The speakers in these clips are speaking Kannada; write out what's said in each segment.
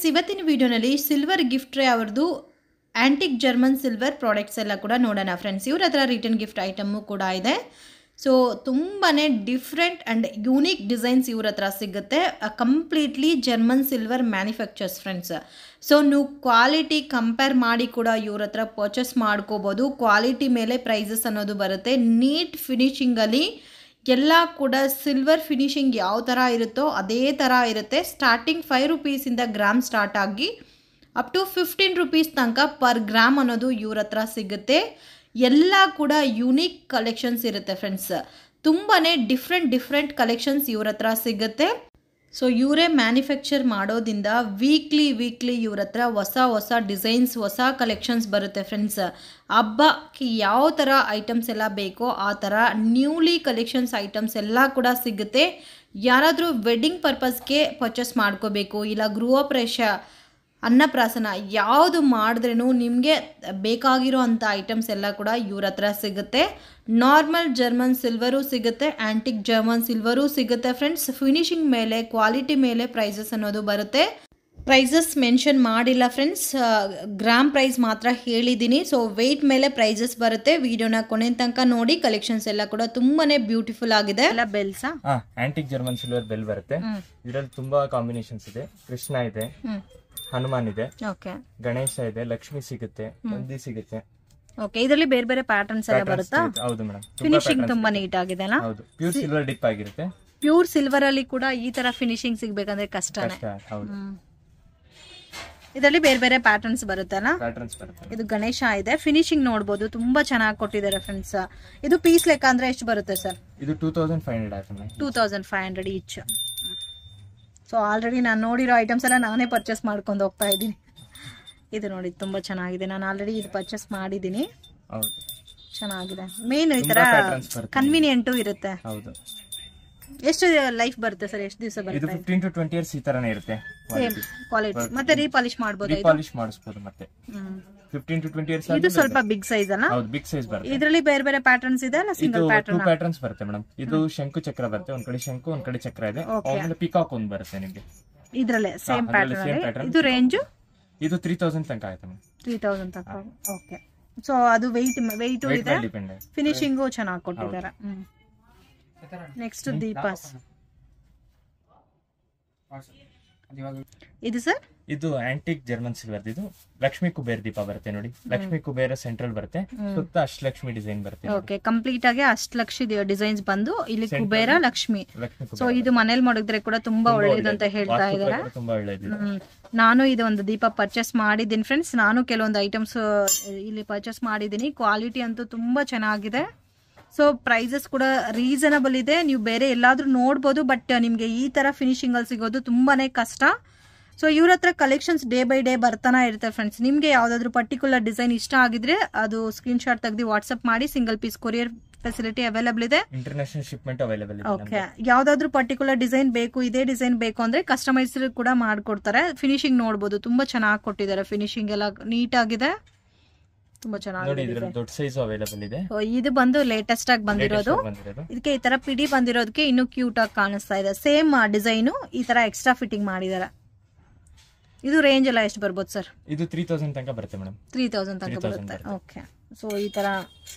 ಫ್ರೆಂಡ್ಸ್, ಇವತ್ತಿನ ವಿಡಿಯೋನಲ್ಲಿ ಸಿಲ್ವರ್ ಗಿಫ್ಟ್ ಟ್ರೇ ಅವರದು ಆಂಟಿಕ್ ಜರ್ಮನ್ ಸಿಲ್ವರ್ ಪ್ರಾಡಕ್ಟ್ಸ್ ಎಲ್ಲ ಕೂಡ ನೋಡೋಣ ಫ್ರೆಂಡ್ಸ್. ಇವ್ರ ಹತ್ರ ರಿಟರ್ನ್ ಗಿಫ್ಟ್ ಐಟಮು ಕೂಡ ಇದೆ. ಸೊ ತುಂಬಾ ಡಿಫ್ರೆಂಟ್ ಆ್ಯಂಡ್ ಯೂನಿಕ್ ಡಿಸೈನ್ಸ್ ಇವ್ರ ಹತ್ರ ಸಿಗುತ್ತೆ. Completely German silver manufacturers friends. So ನೀವು ಕ್ವಾಲಿಟಿ ಕಂಪೇರ್ ಮಾಡಿ ಕೂಡ ಇವ್ರ ಹತ್ರ ಪರ್ಚೇಸ್ ಮಾಡ್ಕೋಬೋದು. ಕ್ವಾಲಿಟಿ ಮೇಲೆ ಪ್ರೈಸಸ್ ಅನ್ನೋದು ಬರುತ್ತೆ. ನೀಟ್ ಫಿನಿಶಿಂಗಲ್ಲಿ ಎಲ್ಲ ಕೂಡ ಸಿಲ್ವರ್ ಫಿನಿಶಿಂಗ್ ಯಾವ ಥರ ಇರುತ್ತೋ ಅದೇ ಥರ ಇರುತ್ತೆ. ಸ್ಟಾರ್ಟಿಂಗ್ 5 ರೂಪೀಸಿಂದ ಗ್ರಾಮ್ ಸ್ಟಾರ್ಟ್ ಆಗಿ ಅಪ್ ಟು 15 ರೂಪೀಸ್ ತನಕ ಪರ್ ಗ್ರಾಮ್ ಅನ್ನೋದು ಇವ್ರ ಹತ್ರ ಸಿಗುತ್ತೆ. ಎಲ್ಲ ಕೂಡ ಯೂನಿಕ್ ಕಲೆಕ್ಷನ್ಸ್ ಇರುತ್ತೆ ಫ್ರೆಂಡ್ಸ್. ತುಂಬಾ ಡಿಫ್ರೆಂಟ್ ಕಲೆಕ್ಷನ್ಸ್ ಇವ್ರ ಹತ್ರ ಸಿಗುತ್ತೆ. ಸೊ ಇವರೇ ಮ್ಯಾನುಫ್ಯಾಕ್ಚರ್ ಮಾಡೋದ್ರಿಂದ ವೀಕ್ಲಿ ಇವ್ರ ಹತ್ರ ಹೊಸ ಡಿಸೈನ್ಸ್, ಹೊಸ ಕಲೆಕ್ಷನ್ಸ್ ಬರುತ್ತೆ ಫ್ರೆಂಡ್ಸ್. ಹಬ್ಬಕ್ಕೆ ಯಾವ ಥರ ಐಟಮ್ಸ್ ಎಲ್ಲ ಬೇಕೋ ಆ ಥರ ನ್ಯೂಲಿ ಕಲೆಕ್ಷನ್ಸ್ ಐಟಮ್ಸ್ ಎಲ್ಲ ಕೂಡ ಸಿಗುತ್ತೆ. ಯಾರಾದರೂ ವೆಡ್ಡಿಂಗ್ ಪರ್ಪಸ್ಗೆ ಪರ್ಚೇಸ್ ಮಾಡ್ಕೋಬೇಕು, ಇಲ್ಲ ಗೃಹಪ್ರವೇಶ, ಅನ್ನಪ್ರಾಸನ ಯಾವುದು ಮಾಡಿದ್ರೂ ನಿಮಗೆ ಬೇಕಾಗಿರೋ ಅಂಥ ಐಟಮ್ಸ್ ಎಲ್ಲ ಕೂಡ ಇವ್ರ ಹತ್ರ ಸಿಗುತ್ತೆ. ನಾರ್ಮಲ್ ಜರ್ಮನ್ ಸಿಲ್ವರು ಸಿಗುತ್ತೆ, ಆ್ಯಂಟಿಕ್ ಜರ್ಮನ್ ಸಿಲ್ವರು ಸಿಗುತ್ತೆ ಫ್ರೆಂಡ್ಸ್. ಫಿನಿಶಿಂಗ್ ಮೇಲೆ, ಕ್ವಾಲಿಟಿ ಮೇಲೆ ಪ್ರೈಸಸ್ ಅನ್ನೋದು ಬರುತ್ತೆ. ಪ್ರೈಸಸ್ ಮೆನ್ಷನ್ ಮಾಡಿಲ್ಲ ಫ್ರೆಂಡ್ಸ್, ಗ್ರಾಮ್ ಪ್ರೈಸ್ ಮಾತ್ರ ಹೇಳಿದ್ದೀನಿ. ಸೊ ವೆಯ್ಟ್ ಮೇಲೆ ಪ್ರೈಸಸ್ ಬರುತ್ತೆ. ವಿಡಿಯೋನ ಕೊನೆ ತನಕ ನೋಡಿ. ಕಲೆಕ್ಷನ್ಸ್ ಎಲ್ಲ ಕೂಡ ತುಂಬಾನೇ ಬ್ಯೂಟಿಫುಲ್ ಆಗಿದೆ. ಎಲ್ಲ bells antique German silver bell ಬರುತ್ತೆ. ಇದರಲ್ಲಿ ತುಂಬಾ ಕಾಂಬಿನೇಷನ್ಸ್ ಇದೆ. ಕೃಷ್ಣ ಇದೆ, ಹನುಮಾನ್ ಇದೆ, ಗಣೇಶ ಇದೆ, ಲಕ್ಷ್ಮಿ ಸಿಗುತ್ತೆ, ನಂದಿ ಸಿಗುತ್ತೆ. ಓಕೆ, ಇದರಲ್ಲಿ ಬೇರೆ ಬೇರೆ ಪ್ಯಾಟರ್ನ್ಸ್ ಎಲ್ಲ ಬರುತ್ತಾ? ಹೌದು ಮೇಡಮ್. ಫಿನಿಶಿಂಗ್ ತುಂಬಾ ನೀಟ್ ಆಗಿದೆ ಅಲ್ಲ? ಹೌದು, ಪ್ಯೂರ್ ಸಿಲ್ವರ್ ಡಿಪ್ ಆಗಿರುತ್ತೆ. ಪ್ಯೂರ್ ಸಿಲ್ವರ್ ಅಲ್ಲಿ ಕೂಡ ಈ ತರ ಫಿನಿಶಿಂಗ್ ಸಿಗ್ಬೇಕಂದ್ರೆ ಕಷ್ಟನೇ. ಹೌದು, ಇದರಲ್ಲಿ ಬೇರೆ ಬೇರೆ ಪ್ಯಾಟರ್ನ್ಸ್ ಬರುತ್ತೆ ಅಲ್ಲ? ಪ್ಯಾಟರ್ನ್ಸ್ ಬರುತ್ತೆ. ಇದು ಗಣೇಶ ಇದೆ. ಫಿನಿಶಿಂಗ್ ನೋಡಬಹುದು, ತುಂಬಾ ಚೆನ್ನಾಗಿ ಕೊಟ್ಟಿದ್ದಾರೆ ಫ್ರೆಂಡ್ಸ್. ಇದು ಪೀಸ್ ಲೆಕ್ಕ ಅಂದ್ರೆ ಎಷ್ಟು ಬರುತ್ತೆ ಸರ್? ಇದು 2500 ಆಯ್ತು. 2500 ಈಚ್. ಸೊ ಆಲ್ರೆಡಿ ನಾನು ನೋಡಿರೋ ಐಟಮ್ಸ್ ಎಲ್ಲ ನಾನೇ ಪರ್ಚೇಸ್ ಮಾಡ್ಕೊಂಡು ಹೋಗ್ತಾ ಇದ್ದೀನಿ. ಇದು ನೋಡಿ ತುಂಬಾ ಚೆನ್ನಾಗಿದೆ. ನಾನು ಆಲ್ರೆಡಿ ಇದು ಪರ್ಚೇಸ್ ಮಾಡಿದ್ದೀನಿ. ಚೆನ್ನಾಗಿದೆ. ಮೇನ್ ಈ ತರ ಕನ್ವೀನಿಯಂಟು ಇರುತ್ತೆ. ಹೌದು. ಎಷ್ಟು ಲೈಫ್ ಬರುತ್ತೆ ಸರ್? ಎಷ್ಟು ದಿವಸ ಬರುತ್ತೆ? ಇದು 15 to 20 ಇಯರ್ಸ್ ಈ ತರನೇ ಇರುತ್ತೆ. Same quality. ಮತ್ತೆ ರೀಪಾಲಿಶ್ ಮಾಡಬಹುದು. ರೀಪಾಲಿಶ್ ಮಾಡಿಸಬಹುದು ಮತ್ತೆ. 15 to 20 ಇಯರ್ಸ್. ಇದು ಸ್ವಲ್ಪ ಬಿಗ್ ಸೈಜ್ ಅಲ್ಲ? ಹೌದು, ಬಿಗ್ ಸೈಜ್ ಬರುತ್ತೆ. ಇದರಲ್ಲಿ ಬೇರೆ ಬೇರೆ ಪ್ಯಾಟರ್ನ್ಸ್ ಇದೆ ಅಲ್ಲ? Single pattern? 2 ಪ್ಯಾಟರ್ನ್ಸ್ ಬರುತ್ತೆ ಮೇಡಂ. ಇದು ಶಂಕು ಚಕ್ರ ಬರುತ್ತೆ. ಒಂದ್ ಕಡೆ ಶಂಕು, ಒಂದ್ ಕಡೆ ಚಕ್ರ ಇದೆ. ಆಮೇಲೆ ಪಿಕಾಕ್ ಒಂದು ಬರುತ್ತೆ ನಿಮಗೆ. ಇದರಲ್ಲೇ ಸೇಮ್ ಪ್ಯಾಟರ್ನ್. ಇದು ರೇಂಜ್ ಇದು 3000 ತನಕ ಆಯ್ತು ಮೇಡಂ. 3000 ತನಕ. ಓಕೆ. ಸೊ ಅದು ವೆಯ್ಟ್ ಇದೆ. ಫಿನಿಶಿಂಗು ಚೆನ್ನಾಗಿ ಕೊಟ್ಟಿದ್ದಾರೆ. ನೆಕ್ಸ್ಟ್ ದೀಪಾಸ್. ಇದು ಸರ್? ಇದು ಆಂಟಿಕ್ ಜರ್ಮನ್ ಸಿಲ್ವರ್. ಇದು ಲಕ್ಷ್ಮಿ ಕುಬೇರ್ ದೀಪ ಬರುತ್ತೆ ನೋಡಿ. ಲಕ್ಷ್ಮಿ ಕುಬೇರ ಸೆಂಟ್ರಲ್ ಬರುತ್ತೆ, ಸುತ್ತ ಅಷ್ಟಲಕ್ಷ್ಮಿ ಡಿಸೈನ್ ಬರುತ್ತೆ. ಓಕೆ, ಕಂಪ್ಲೀಟ್ ಆಗಿ ಅಷ್ಟಲಕ್ಷ್ಮಿ ಡಿಸೈನ್ಸ್ ಬಂದು ಇಲ್ಲಿ ಕುಬೇರ ಲಕ್ಷ್ಮಿ. ಸೊ ಇದು ಮನೇಲಿ ಮಾಡಿದ್ರೆ ಕೂಡ ತುಂಬಾ ಒಳ್ಳೇದು ಅಂತ ಹೇಳ್ತಾ ಇದಾರೆ. ತುಂಬಾ ಒಳ್ಳೇದು. ನಾನು ಇದು ಒಂದು ದೀಪ ಪರ್ಚೇಸ್ ಮಾಡಿದ್ದೀನಿ ಫ್ರೆಂಡ್ಸ್. ನಾನು ಕೆಲವೊಂದು ಐಟಮ್ಸ್ ಇಲ್ಲಿ ಪರ್ಚೇಸ್ ಮಾಡಿದ್ದೀನಿ. ಕ್ವಾಲಿಟಿ ಅಂತೂ ತುಂಬಾ ಚೆನ್ನಾಗಿದೆ. ಸೊ ಪ್ರೈಸಸ್ ಕೂಡ ರೀಸನಬಲ್ ಇದೆ. ನೀವು ಬೇರೆ ಎಲ್ಲಾದ್ರೂ ನೋಡ್ಬೋದು, ಬಟ್ ನಿಮ್ಗೆ ಈ ತರ ಫಿನಿಶಿಂಗ್ ಅಲ್ಲಿ ಸಿಗೋದು ತುಂಬಾನೇ ಕಷ್ಟ. ಸೊ ಇವ್ರ ಹತ್ರ ಕಲೆಕ್ಷನ್ಸ್ ಡೇ ಬೈ ಡೇ ಬರ್ತಾನೆ ಇರುತ್ತೆ ಫ್ರೆಂಡ್ಸ್. ನಿಮ್ಗೆ ಯಾವ್ದಾದ್ರು ಪರ್ಟಿಕ್ಯುಲರ್ ಡಿಸೈನ್ ಇಷ್ಟ ಆಗಿದ್ರೆ ಅದು ಸ್ಕ್ರೀನ್ ಶಾಟ್ ತೆಗೆದು ವಾಟ್ಸ್ಆಪ್ ಮಾಡಿ. Single piece courier facility available ಇದೆ. ಇಂಟರ್ನ್ಯಾಷನಲ್ ಶಿಪ್ಮೆಂಟ್ ಅವೈಲೇಬಲ್ ಇದೆ. ಓಕೆ, ಯಾವ್ದಾದ್ರು ಪರ್ಟಿಕ್ಯುಲರ್ ಡಿಸೈನ್ ಬೇಕು, ಇದೇ ಡಿಸೈನ್ ಬೇಕು ಅಂದ್ರೆ ಕಸ್ಟಮೈಸ್ ಕೂಡ ಮಾಡ್ಕೊಡ್ತಾರೆ. ಫಿನಿಶಿಂಗ್ ನೋಡಬಹುದು, ತುಂಬಾ ಚೆನ್ನಾಗಿ ಕೊಟ್ಟಿದ್ದಾರೆ. ಫಿನಿಶಿಂಗ್ ಎಲ್ಲ ನೀಟ್ ಆಗಿದೆ, ತುಂಬಾ ಚೆನ್ನಾಗಿದೆ. ದೊಡ್ಡ ಸೈಜ್ ಅವೈಲೇಬಲ್ ಇದೆ. ಇದು ಬಂದು ಲೇಟೆಸ್ಟ್ ಆಗಿ ಬಂದಿರೋದು. ಇದಕ್ಕೆ ಈ ತರ ಪಿಡಿ ಬಂದಿರೋದಕ್ಕೆ ಇನ್ನೂ ಕ್ಯೂಟ್ ಆಗಿ ಕಾಣಿಸ್ತಾ ಇದೆ. ಸೇಮ್ ಡಿಸೈನ್ ಈ ತರ ಎಕ್ಸ್ಟ್ರಾ ಫಿಟ್ಟಿಂಗ್ ಮಾಡಿದ್ದಾರೆ. ಇದು ರೇಂಜ್ ಎಲ್ಲ ಎಷ್ಟು ಬರ್ಬೋದು ಸರ್? ಇದು 3000 ತನಕ ಬರುತ್ತೆ ಮೇಡಮ್. 3000 ತನಕ ಬರುತ್ತೆ. ಓಕೆ. ಸೊ ಈ ತರ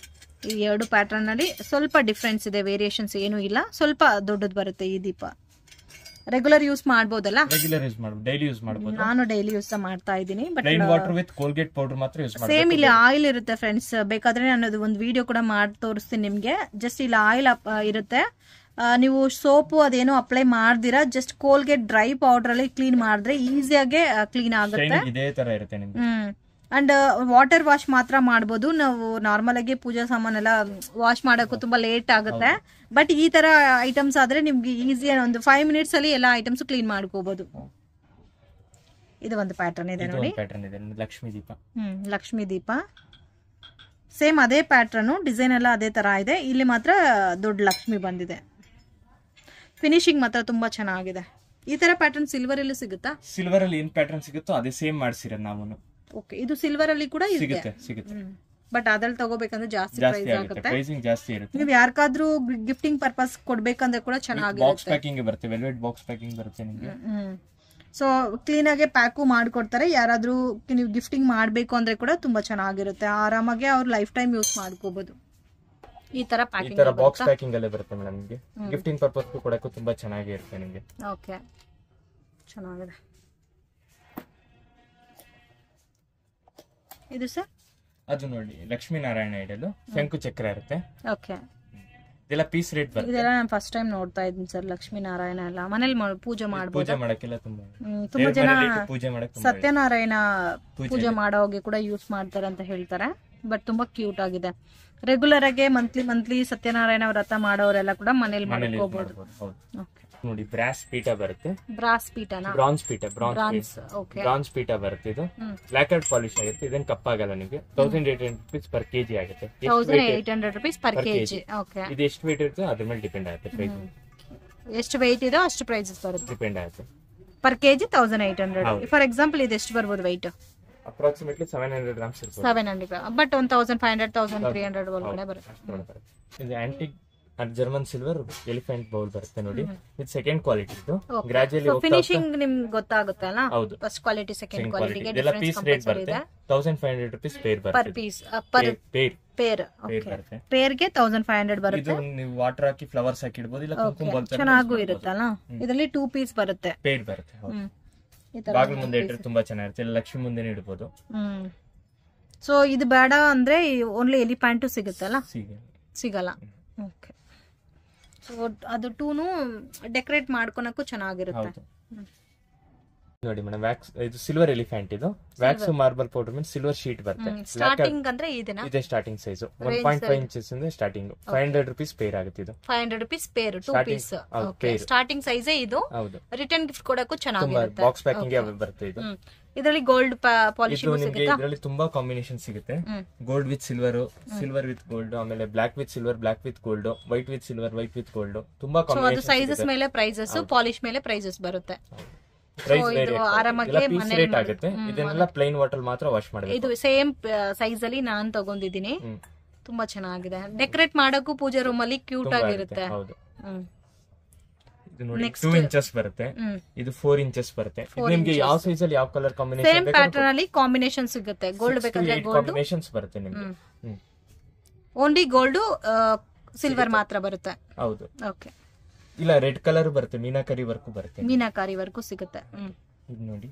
ಈ ಎರಡು ಪ್ಯಾಟರ್ನ್ ಅಲ್ಲಿ ಸ್ವಲ್ಪ ಡಿಫ್ರೆನ್ಸ್ ಇದೆ. ವೇರಿಯೇಷನ್ಸ್ ಏನೂ ಇಲ್ಲ. ಸ್ವಲ್ಪ ದೊಡ್ಡದು ಬರುತ್ತೆ ಈ ದೀಪ. ರೆಗ್ಯುಲರ್ ಯೂಸ್ ಮಾಡಬಹುದಲ್ಲ? ರೆಗ್ಯುಲರ್ ಯೂಸ್ ಮಾಡಬಹುದು, ಡೈಲಿ ಯೂಸ್ ಮಾಡಬಹುದು. ನಾನು ಡೈಲಿ ಯೂಸ್ ಮಾಡ್ತಾ ಇದ್ದೀನಿ. But plain water with Colgate powder ಮಾತ್ರ ಯೂಸ್ ಮಾಡಬೇಕು. ಸೇಮ್ ಇಲ್ಲಿ ಆಯಿಲ್ ಇರುತ್ತೆ ಫ್ರೆಂಡ್ಸ್. ಬೇಕಾದ್ರೆ ನಾನು ಒಂದು ವಿಡಿಯೋ ಕೂಡ ಮಾಡಿ ತೋರಿಸ್ತೀನಿ ನಿಮ್ಗೆ. ಜಸ್ಟ್ ಇಲ್ಲಿ ಆಯಿಲ್ ಇರುತ್ತೆ. ನೀವು ಸೋಪು ಅದೇನೋ ಅಪ್ಲೈ ಮಾಡ್ದಿರಾ, ಜಸ್ಟ್ ಕೋಲ್ಗೇಟ್ ಡ್ರೈ ಪೌಡರ್ ಅಲ್ಲಿ ಕ್ಲೀನ್ ಮಾಡಿದ್ರೆ ಈಸಿಯಾಗಿ ಕ್ಲೀನ್ ಆಗುತ್ತೆ. ಇದೇ ತರ ಇರುತ್ತೆ ನಿಮ್ಗೆ. ಅಂಡ್ ವಾಟರ್ ವಾಶ್ ಮಾತ್ರ ಮಾಡಬಹುದು. ನಾವು ನಾರ್ಮಲ್ ಆಗಿ ಪೂಜಾ ಸಾಮಾನೆಲ್ಲ ವಾಶ್ ಮಾಡಕ್ಕೂ ತುಂಬಾ ಲೇಟ್ ಆಗುತ್ತೆ. ಬಟ್ ಈ ತರ ಐಟಮ್ಸ್ ಆದ್ರೆ ನಿಮ್ಗೆ ಈಸಿ ಒಂದು 5 ಮಿನಿಟ್ಸ್ ಅಲ್ಲಿ ಎಲ್ಲ ಐಟಮ್ಸ್ ಕ್ಲೀನ್ ಮಾಡ್ಕೋಬಹುದು. ಇದು ಒಂದು ಪ್ಯಾಟರ್ನ್ ಇದೆ ನೋಡಿ. ಲಕ್ಷ್ಮಿ ದೀಪ. ಲಕ್ಷ್ಮಿ ದೀಪ ಸೇಮ್ ಅದೇ ಪ್ಯಾಟರ್ನ್, ಡಿಸೈನ್ ಎಲ್ಲ ಅದೇ ತರ ಇದೆ. ಇಲ್ಲಿ ಮಾತ್ರ ದೊಡ್ಡ ಲಕ್ಷ್ಮಿ ಬಂದಿದೆ. ಫಿನಿಶಿಂಗ್ ಮಾತ್ರ ತುಂಬಾ ಚೆನ್ನಾಗಿದೆ. ಈ ತರ ಪ್ಯಾಟರ್ನ್ ಸಿಲ್ವರ್ ಅಲ್ಲಿ ಸಿಗುತ್ತಾ? ಸಿಲ್ವರ್ ಅಲ್ಲಿ ಏನ್ ಪ್ಯಾಟರ್ನ್ ಸಿಗುತ್ತೋ ಅದೇ ಸೇಮ್ ಮಾಡ್ಸಿರೋದು ನಾವು. ಓಕೆ, ಇದು ಸಿಲ್ವರ್ ಅಲ್ಲಿ ಕೂಡ ಸಿಗುತ್ತೆ. ಬಟ್ ಅದ್ರಲ್ಲಿ ತಗೋಬೇಕಂದ್ರೆ ಜಾಸ್ತಿ ಪ್ರೈಸ್ ಆಗುತ್ತೆ, ಪ್ರೈಸಿಂಗ್ ಜಾಸ್ತಿ ಇರುತ್ತೆ. ನೀವು ಯಾರಿಗಾದ್ರೂ ಗಿಫ್ಟಿಂಗ್ ಪರ್ಪಸ್ ಕೊಡ್ಬೇಕಂದ್ರೆ ಕೂಡ ಚೆನ್ನಾಗಿರುತ್ತೆ. ಬಾಕ್ಸ್ ಪ್ಯಾಕಿಂಗ್ ಬರುತ್ತೆ, ವೆಲ್ವೆಟ್ ಬಾಕ್ಸ್ ಪ್ಯಾಕಿಂಗ್ ಬರುತ್ತೆ ನಿಮಗೆ. ಸೊ ಕ್ಲೀನಾಗೆ ಪ್ಯಾಕು ಮಾಡಿಕೊಡ್ತಾರೆ. ಯಾರಾದರೂ ನೀವು ಗಿಫ್ಟಿಂಗ್ ಮಾಡಬೇಕು ಅಂದರೆ ಕೂಡ ತುಂಬ ಚೆನ್ನಾಗಿರುತ್ತೆ. ಆರಾಮಾಗಿ ಅವ್ರು ಲೈಫ್ ಟೈಮ್ ಯೂಸ್ ಮಾಡ್ಕೋಬಹುದು. ಈ ತರ ಬಾಕ್ಸ್ ಪ್ಯಾಕಿಂಗ್ ಅಲ್ಲೇ ಬರುತ್ತೆ ಮೇಡಮ್. ನಿಮಗೆ ಗಿಫ್ಟಿಂಗ್ ಪರ್ಪಸ್ ಕೊಡಕ್ಕೂ ತುಂಬಾ ಚೆನ್ನಾಗಿರುತ್ತೆ ನಿಮಗೆ. ಓಕೆ, ಚೆನ್ನಾಗಿದೆ. ಇದು ಸರ್ ಅದು ನೋಡಿ ಲಕ್ಷ್ಮೀ ನಾರಾಯಣ ಇಡಲು ಶಂಕು ಚಕ್ರ ಇರುತ್ತೆ. ಓಕೆ, ಇದೆಲ್ಲ ಪೀಸ್ ರೇಟ್ ಬರುತ್ತೆ. ಇದೆಲ್ಲ ನಾನು ಫಸ್ಟ್ ಟೈಮ್ ನೋಡ್ತಾ ಇದ್ದೀನಿ ಸರ್. ಲಕ್ಷ್ಮೀ ನಾರಾಯಣ ಎಲ್ಲ ಮನೇಲಿ ಪೂಜೆ ಮಾಡಬಹುದು. ಪೂಜೆ ಮಾಡಕ್ಕೆಲ್ಲ ತುಂಬಾ ಜನ ಪೂಜೆ ಮಾಡಕ್ಕೆ ಸತ್ಯನಾರಾಯಣ ಪೂಜೆ ಮಾಡೋಗೆ ಕೂಡ ಯೂಸ್ ಮಾಡ್ತಾರೆ ಅಂತ ಹೇಳ್ತಾರೆ. ಬಟ್ ತುಂಬಾ ಕ್ಯೂಟ್ ಆಗಿದೆ. ರೆಗ್ಯುಲರ್ ಆಗಿ ಮಂತ್ಲಿ ಸತ್ಯನಾರಾಯಣ ವ್ರತ ಮಾಡೋರೆಲ್ಲ ಕೂಡ ಮನೇಲಿ ಮಾಡ್ಕೋಬಹುದು. ನೋಡಿ ಬ್ರಾಸ್ ಪೀಠ ಬರುತ್ತೆ. ಬ್ರಾಸ್ ಪೀಠನಾ? ಬ್ರಾನ್ಸ್ ಪೀಠ. ಬ್ರಾನ್ಸ್ ಪೀಠ ಬರುತ್ತೆ. ಇದು ಬ್ಲಾಕ್ ಔಟ್ ಪಾಲಿಶ್ ಆಗುತ್ತೆ. ಇದನ್ನ ಕಪ್ಪಾಗಲ್ಲ ನಿಮಗೆ. 1800 rupees per kg ಆಗುತ್ತೆ. 1800 rupees per kg. ಓಕೆ, ಇದು ಎಷ್ಟು ವೇಟ್ ಇರುತ್ತೆ ಅದ್ರ ಮೇಲೆ ಡಿಪೆಂಡ್ ಆಗುತ್ತೆ ಪ್ರೈಸ್. ಎಷ್ಟು ವೆಯ್ಟ್ ಇದೋ ಅಷ್ಟು ಪ್ರೈಸಸ್ ಬರುತ್ತೆ. ಡಿಪೆಂಡ್ ಆಗುತ್ತೆ. Per KG 1800. ಫಾರ್ ಎಕ್ಸಾಂಪಲ್ ಇದು ಎಷ್ಟು ಬರ್ಬೋದು ವೆಯ್ಟ್? ಅಪ್ರಾಕ್ಸಿಮೇಟ್ಲಿ 700 grams ಇರುತ್ತೆ. 700 ಬಟ್ 1500 1300 ಒಳಗಡೆ ಬರುತ್ತೆ. ಇದು antique German silver elephant bowl ಬರುತ್ತೆ ನೋಡಿ. ಇದು ಸೆಕೆಂಡ್ ಕ್ವಾಲಿಟಿ. ಇದು ಗ್ರಾಜುಯಲಿ ಫಿನಿಶಿಂಗ್ ನಿಮ್ಗೆ ಗೊತ್ತಾಗುತ್ತೆ ಅಲ್ಲ? ಹೌದು, ಫಸ್ಟ್ ಕ್ವಾಲಿಟಿ ಸೆಕೆಂಡ್ ಕ್ವಾಲಿಟಿಗೆ ಇದೆಲ್ಲ ಪೀಸ್ ರೇಟ್ ಬರುತ್ತೆ. 1500 rupees ಪೇರ್ ಬರುತ್ತೆ. ಪರ್ ಪೀಸ್ ಪೇರ್ ಬರುತ್ತೆ. ಪೇರ್ಗೆ 1500 ಬರುತ್ತೆ. ಇದು ನೀವು ವಾಟರ್ ಹಾಕಿ ಫ್ಲವರ್ಸ್ ಹಾಕಿ ಇಡಬಹುದು. ಇಲ್ಲ ಕುಂಕುಮ ಬೌಲ್ ಚೆನ್ನಾಗೂ ಇರುತ್ತಲ್ಲ. ಇದರಲ್ಲಿ 2 ಪೀಸ್ ಬರುತ್ತೆ. ಪೇರ್ ಬರುತ್ತೆ. ಬಾಗಿಲು ಮುಂದೆ ಇಟ್ಟರೆ ತುಂಬಾ ಚೆನ್ನಾಗಿರುತ್ತೆ. ಲಕ್ಷ್ಮಿ ಮುಂದೆನೇ ಇಡಬಹುದು. ಸೊ ಇದು ಬೇಡ ಅಂದ್ರೆ ಓನ್ಲಿ ಎಲಿಫೆಂಟ್ ಸಿಗುತ್ತಲ್ಲ? ಸಿಗಲ್ಲ. ಓಕೆ, ಸೊ ಅದು ಟೂನು ಡೆಕೋರೇಟ್ ಮಾಡ್ಕೊಳಕ್ಕೂ ಚೆನ್ನಾಗಿರುತ್ತೆ. ನೋಡಿ ಮೇಡಮ್, ವ್ಯಾಕ್ಸ್ ಇದು ಸಿಲ್ವರ್ ಎಲಿಫೆಂಟ್. ಇದು wax marble powder means silver sheet ಬರುತ್ತೆ. ಸ್ಟಾರ್ಟಿಂಗ್ ಅಂದ್ರೆ ಇದೆ ಸ್ಟಾರ್ಟಿಂಗ್ ಸೈಜ್ 1.5 inches ಇಂದ ಸ್ಟಾರ್ಟಿಂಗ್. 500 rupees ಪೇರ್ ಆಗುತ್ತೆ. ಇದು 500 rupees pair 2 piece. Starting size ಇದು. ರಿಟರ್ನ್ ಗಿಫ್ಟ್ ಕೊಡಕ್ಕೂ ಚೆನ್ನಾಗಿರುತ್ತೆ. ಬಾಕ್ಸ್ ಪ್ಯಾಕಿಂಗ್ ಬರುತ್ತೆ. ಇದು ಇದರಲ್ಲಿ ಗೋಲ್ಡ್ ಪಾಲಿಶ್ ಸಿಗುತ್ತೆ. ಇದರಲ್ಲಿ ತುಂಬಾ ಕಾಂಬಿನೇಷನ್ ಸಿಗುತ್ತೆ. Gold with silver, silver with gold, ಆಮೇಲೆ black with silver, black with gold, white with silver, white with gold. ತುಂಬಾ ಕಾಂಬಿನೇಷನ್. ಸೈಜಸ್ ಮೇಲೆ ಪ್ರೈಸಸ್, ಪಾಲಿಶ್ ಮೇಲೆ ಪ್ರೈಸಸ್ ಬರುತ್ತೆ. ಪ್ರೈಸ್ ವೇರಿ ಆಗುತ್ತೆ. ಇದನ್ನೆಲ್ಲ ಪ್ಲೈನ್ ವಾಟರ್ ಮಾತ್ರ ವಾಶ್ ಮಾಡಬೇಕು. ಇದು ಸೇಮ್ ಸೈಜ್ ಅಲ್ಲಿ ನಾನು ತಗೊಂಡಿದ್ದೀನಿ. ತುಂಬಾ ಚೆನ್ನಾಗಿದೆ. ಡೆಕೋರೇಟ್ ಮಾಡಕ್ಕೂ ಪೂಜೆ ರೂಮ್ ಅಲ್ಲಿ ಕ್ಯೂಟ್ ಆಗಿರುತ್ತೆ. ಇದು ನೋಡಿ 2 inches ಬರುತ್ತೆ. ಇದು 4 inches ಬರುತ್ತೆ. ನಿಮಗೆ ಯಾವ ಸೈಜ್ ಅಲ್ಲಿ ಯಾವ ಕಲರ್ ಕಾಂಬಿನೇಷನ್ ಸೇಮ್ ಪ್ಯಾಟರ್ನ್ ಅಲ್ಲಿ ಕಾಂಬಿನೇಷನ್ ಸಿಗುತ್ತೆ. ಗೋಲ್ಡ್ ಬೇಕಾದ್ರೆ ಗೋಲ್ಡ್ ಕಾಂಬಿನೇಷನ್ಸ್ ಬರುತ್ತೆ ನಿಮಗೆ. ಓನ್ಲಿ ಗೋಲ್ಡ್ ಸಿಲ್ವರ್ ಮಾತ್ರ ಬರುತ್ತೆ. ಹೌದು. ಓಕೆ, ಇಲ್ಲ ರೆಡ್ ಕಲರ್ ಬರುತ್ತೆ. ಮೀನಾಕರಿ ವರ್ಕ್ ಬರುತ್ತೆ. ಮೀನಾಕರಿ ವರ್ಕ್ ಸಿಗುತ್ತೆ. ಇದು ನೋಡಿ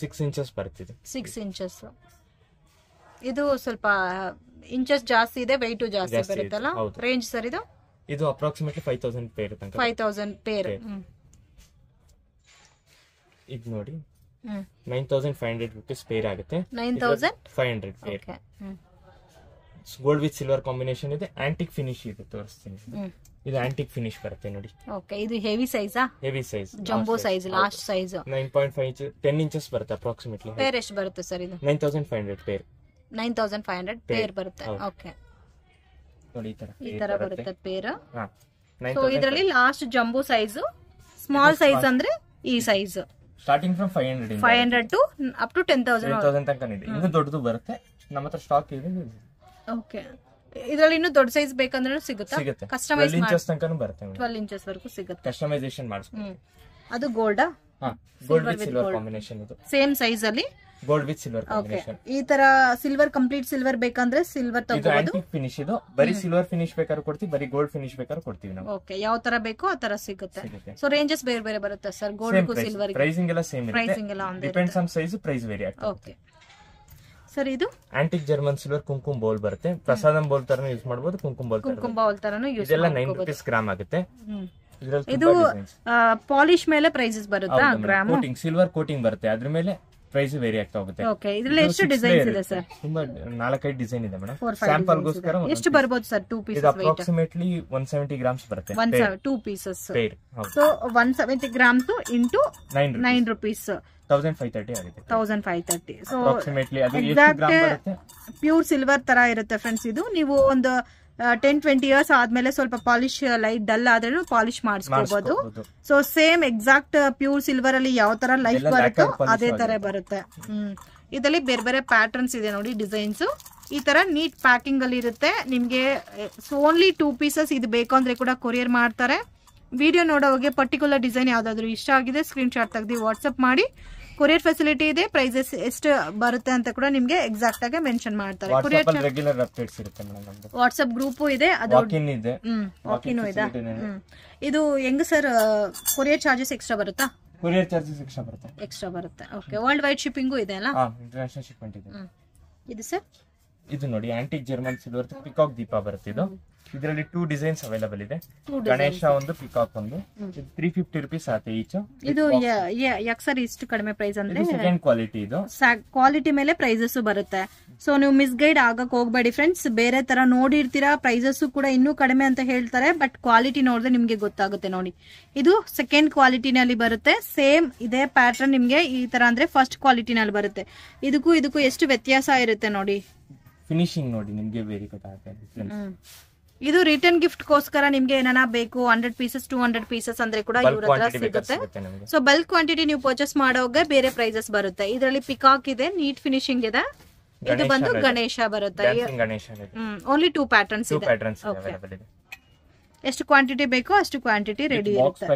6 inches ಬರುತ್ತೆ. 6 inches. ಇದು ಸ್ವಲ್ಪ ಇಂಚಸ್ ಜಾಸ್ತಿ ಇದೆ, ವೆಯ್ಟ್ ಜಾಸ್ತಿ ಬರುತ್ತಲ್ಲ. ರೇಂಜ್ ಸರ್ ಇದು ಅಪ್ರಾಕ್ಸಿಮೇಟ್ಲಿ 5000 ಪೇರ್ ತನಕ. 5000 ಪೇರ್. ಇದು ನೋಡಿ 9500 rupees ಪೇರ್ ಆಗುತ್ತೆ. 9500 pair. Gold with silver combination ಇದೆ. ಆಂಟಿಕ್ ಫಿನಿಶ್ ಇದೆ, ತೋರಿಸ್ತೀನಿ. ಇದು ಆಂಟಿಕ್ ಫಿನಿಶ್ ಬರುತ್ತೆ ನೋಡಿ. ಓಕೆ, ಇದು ಹೆವಿ ಸೈಜಾ? Heavy size, jumbo size, last size 9.5 inch 10 inches ಬರುತ್ತೆ ಅಪ್ರಾಕ್ಸಿಮೇಟ್ಲಿ. ಪೇರ್ ಎಷ್ಟು ಬರುತ್ತೆ ಸರ್ ಇದು? 9500 ಪೇರ್. 9500 ಪೇರ್ ಬರುತ್ತೆ. ಓಕೆ, ನೋಡಿ ಈ ತರ ಬರುತ್ತೆ ಪೇರ್. ಸೊ ಇದರಲ್ಲಿ last jumbo size, small size ಅಂದ್ರೆ ಈ size starting from 500 to up to 10,000 ತನಕ ಇದೆ. ಇನ್ನು ದೊಡ್ಡದು ಬರುತ್ತೆ, ನಮ್ಮ ಹತ್ರ ಸ್ಟಾಕ್ ಇದೆ. ಓಕೆ, ಇದರಲ್ಲಿ ಇನ್ನು ದೊಡ್ಡ ಸೈಜ್ ಬೇಕಂದ್ರೆ ಸಿಗುತ್ತೆ. ಕಸ್ಟಮೈಸ್ 12 inches ತನಕ ಬರುತ್ತೆ. 12 inches ವರೆಗೂ ಸಿಗುತ್ತೆ. ಕಸ್ಟಮೈಸೇಷನ್ ಮಾಡಿಸ್ತೀವಿ. ಅದು gold gold with silver combination. ಇದು ಸೇಮ್ ಸೈಜ್ ಅಲ್ಲಿ ಗೋಲ್ಡ್ ವಿತ್ ಸಿಲ್ವರ್ ಕಾಂಬಿನೇಷನ್. ಈ ತರ ಸಿಲ್ವರ್ ಕಂಪ್ಲೀಟ್ ಸಿಲ್ವರ್ ಬೇಕಂದ್ರೆ ಸಿಲ್ವರ್ ತಗೋಬಹುದು. Antique finish. ಇದು ಬರಿ ಸಿಲ್ವರ್ ಫಿನಿಶ್ ಬೇಕಾದ್ರೂ ಕೊಡ್ತೀವಿ, ಬರಿ ಗೋಲ್ಡ್ ಫಿನಿಶ್ ಬೇಕಾದ್ರೂ ಕೊಡ್ತೀವಿ ನಾವು. ಓಕೆ, ಯಾವ ತರ ಬೇಕೋ ಆ ತರ ಸಿಗುತ್ತೆ. ಸೊ ರೇಂಜಸ್ ಬೇರೆ ಬೇರೆ ಬರುತ್ತೆ ಸರ್. ಗೋಲ್ಡ್ ಗೂ ಸಿಲ್ವರ್ ಪ್ರೈಸಿಂಗ್ ಎಲ್ಲ ಸೇಮ್ ಇರುತ್ತೆ. ಪ್ರೈಸಿಂಗ್ ಎಲ್ಲ ಒಂದೇ, depends on size, price vary ಆಗುತ್ತೆ. ಓಕೆ ಸರ್, ಇದು ಆಂಟಿಕ್ ಜರ್ಮನ್ ಸಿಲ್ವರ್ ಕುಂಕುಮ ಬೌಲ್ ಬರುತ್ತೆ. ಪ್ರಸಾದಂ ಬೌಲ್ ತರನು ಯೂಸ್ ಮಾಡಬಹುದು, ಕುಂಕುಮ ಬೌಲ್ ತರನು ಯೂಸ್. ಇದೆಲ್ಲ 9 rupees ಗ್ರಾಮ್ ಆಗುತ್ತೆ. ಇದು ಪಾಲಿಶ್ ಮೇಲೆ ಪ್ರೈಸಸ್ ಬರುತ್ತೆ. ಗ್ರಾಮ್ ಕೋಟಿಂಗ್, ಸಿಲ್ವರ್ ಕೋಟಿಂಗ್ ಬರುತ್ತೆ, ಅದ್ರ ಮೇಲೆ ಪ್ರೈಸ್ ವೇರಿ ಆಗ್ತಾ ಹೋಗುತ್ತೆ. ಓಕೆ, ಇದರಲ್ಲಿ ಎಷ್ಟು ಡಿಸೈನ್ಸ್ ಇದೆ ಸರ್? ತುಂಬಾ 4-5 ಡಿಸೈನ್ ಇದೆ ಮೇಡಂ. ಸ್ಯಾಂಪಲ್ ಗೋಸ್ಕರ ಎಷ್ಟು ಬರಬಹುದು ಸರ್? 2 ಪೀಸಸ್ ಇದು ಅಪ್ರಾಕ್ಸಿಮೇಟ್ಲಿ 170 grams ಬರುತ್ತೆ. 2 pieces. So 170 grams into 9 rupees 1530 ಆಗುತ್ತೆ. 1530. ಸೊ ಅಪ್ರಾಕ್ಸಿಮೇಟ್ಲಿ ಅದು ಎಷ್ಟು ಗ್ರಾಮ್ ಬರುತ್ತೆ? ಪ್ಯೂರ್ ಸಿಲ್ವರ್ ತರ ಇರುತ್ತೆ ಫ್ರೆಂಡ್ಸ್. ಇದು ನೀವು ಒಂದು 10-20 years ಆದ್ಮೇಲೆ ಸ್ವಲ್ಪ ಪಾಲಿಶ್ ಲೈಟ್ ಡಲ್ ಆದ್ರೂ ಪಾಲಿಶ್ ಮಾಡಿಸ್ಕೋಬಹುದು. So same exact pure silver ಅಲ್ಲಿ ಯಾವ ತರ ಲೈಫ್ ಬರುತ್ತೋ ಅದೇ ತರ ಬರುತ್ತೆ. ಇದರಲ್ಲಿ ಬೇರೆ ಬೇರೆ ಪ್ಯಾಟರ್ನ್ಸ್ ಇದೆ ನೋಡಿ, ಡಿಸೈನ್ಸ್. ಈ ತರ ನೀಟ್ ಪ್ಯಾಕಿಂಗ್ ಅಲ್ಲಿ ಇರುತ್ತೆ ನಿಮ್ಗೆ. ಓನ್ಲಿ 2 ಪೀಸಸ್ ಇದು ಬೇಕು ಅಂದ್ರೆ ಕೂಡ ಕೊರಿಯರ್ ಮಾಡ್ತಾರೆ. ವಿಡಿಯೋ ನೋಡೋವಾಗೆ ಪರ್ಟಿಕ್ಯುಲರ್ ಡಿಸೈನ್ ಯಾವುದಾದ್ರೂ ಇಷ್ಟ ಆಗಿದೆ ಸ್ಕ್ರೀನ್ಶಾಟ್ ತೆಗೆದು ವಾಟ್ಸಪ್ ಮಾಡಿ. ಕೊರಿಯರ್ ಫೆಸಿಲಿಟಿ ಇದೆ. ಪ್ರೈಸಸ್ ಎಷ್ಟು ಬರುತ್ತೆ ಅಂತ ಕೂಡ ನಿಮಗೆ ಎಕ್ಸಾಕ್ಟ್ ಆಗಿ ಮೆನ್ಷನ್ ಮಾಡ್ತಾರೆ. ರೆಗ್ಯುಲರ್ ಅಪ್ಡೇಟ್ಸ್ ಇರುತ್ತೆ ಮೇಡಂ. ವಾಟ್ಸ್ಆಪ್ ಗ್ರೂಪ್ ಇದೆ, ಅದು ವಾಕಿನ್ ಇದೆ. ವಾಕಿನ್ ಇದೆ. ಇದು ಹೆಂಗ ಸರ್ ಕೊರಿಯರ್ ಚಾರ್ಜಸ್ ಎಕ್ಸ್ಟ್ರಾ ಬರುತ್ತಾ? ಕೊರಿಯರ್ ಚಾರ್ಜಸ್ ಎಕ್ಸ್ಟ್ರಾ ಬರುತ್ತೆ. ಓಕೆ, ವರ್ಲ್ಡ್ ವೈಡ್ ಶಿಪ್ಪಿಂಗು ಇದೆ ಅಲ್ಲ? ಇಂಟರ್ನ್ಯಾಷನಲ್ ಶಿಪ್ಮೆಂಟ್ ಇದೆ. ಇದು ಸರ್ ಇದು ನೋಡಿ ಆಂಟಿಕ್ ಜರ್ಮನ್ ಸಿಲ್ವರ್ ಪಿಕಾಕ್ ದೀಪ ಬರುತ್ತೆ. ಇದು ಇದರಲ್ಲಿ 2 ಡಿಸೈನ್ಸ್ ಅವೈಲೇಬಲ್ ಇದೆ. ಗಣೇಶ ಒಂದು, ಪಿಕಾಕ್ ಒಂದು. 350 rupees ಆಗುತ್ತೆ ಈಚ್. ಇದು ಯಾಕೆ ಸರ್ ಇಷ್ಟು ಕಡಿಮೆ ಪ್ರೈಸ್ ಅಂದ್ರೆ ಸೆಕೆಂಡ್ ಕ್ವಾಲಿಟಿ. ಇದು ಕ್ವಾಲಿಟಿ ಮೇಲೆ ಪ್ರೈಸಸ್ ಬರುತ್ತೆ. ಸೊ ನೀವು ಮಿಸ್ಗೈಡ್ ಆಗಕ್ ಹೋಗ್ಬೇಡಿ ಫ್ರೆಂಡ್ಸ್. ಬೇರೆ ತರ ನೋಡಿರ್ತೀರಾ, ಪ್ರೈಸಸ್ ಕೂಡ ಇನ್ನೂ ಕಡಿಮೆ ಅಂತ ಹೇಳ್ತಾರೆ, ಬಟ್ ಕ್ವಾಲಿಟಿ ನೋಡಿದ್ರೆ ನಿಮ್ಗೆ ಗೊತ್ತಾಗುತ್ತೆ. ನೋಡಿ, ಇದು ಸೆಕೆಂಡ್ ಕ್ವಾಲಿಟಿನಲ್ಲಿ ಬರುತ್ತೆ. ಸೇಮ್ ಇದೇ ಪ್ಯಾಟರ್ನ್ ನಿಮ್ಗೆ ಈ ತರ ಅಂದ್ರೆ ಫಸ್ಟ್ ಕ್ವಾಲಿಟಿನಲ್ಲಿ ಬರುತ್ತೆ. ಇದಕ್ಕೂ ಎಷ್ಟು ವ್ಯತ್ಯಾಸ ಇರುತ್ತೆ ನೋಡಿ. ಫಿನಿಶಿಂಗ್ ನೋಡಿ ನಿಮ್ಗೆ ವೇರಿ ಗೊತ್ತಾಗುತ್ತೆ. ಇದು ರಿಟರ್ನ್ ಗಿಫ್ಟ್ ಗೋಸ್ಕರ ನಿಮ್ಗೆ ಏನಾನ ಬೇಕು 100 ಪೀಸಸ್ 200 ಪೀಸಸ್ ಅಂದ್ರೆ ಕೂಡ ಇವ್ರ ಹತ್ರ ಸಿಗುತ್ತೆ. ಸೊ ಬಲ್ಕ್ ಕ್ವಾಂಟಿಟಿ ನೀವು ಪರ್ಚೇಸ್ ಮಾಡೋವಾಗ ಬೇರೆ ಪ್ರೈಸಸ್ ಬರುತ್ತೆ. ಇದರಲ್ಲಿ ಪಿಕಾಕ್ ಇದೆ, ನೀಟ್ ಫಿನಿಶಿಂಗ್ ಇದೆ. ಇದು ಬಂದು ಗಣೇಶ ಬರುತ್ತೆ. ಓನ್ಲಿ 2 ಪ್ಯಾಟರ್ನ್ಸ್ ಇದೆ. ಎಷ್ಟು ಕ್ವಾಂಟಿಟಿ ಬೇಕೋ ಅಷ್ಟು ಕ್ವಾಂಟಿಟಿ ರೆಡಿ ಇರುತ್ತೆ.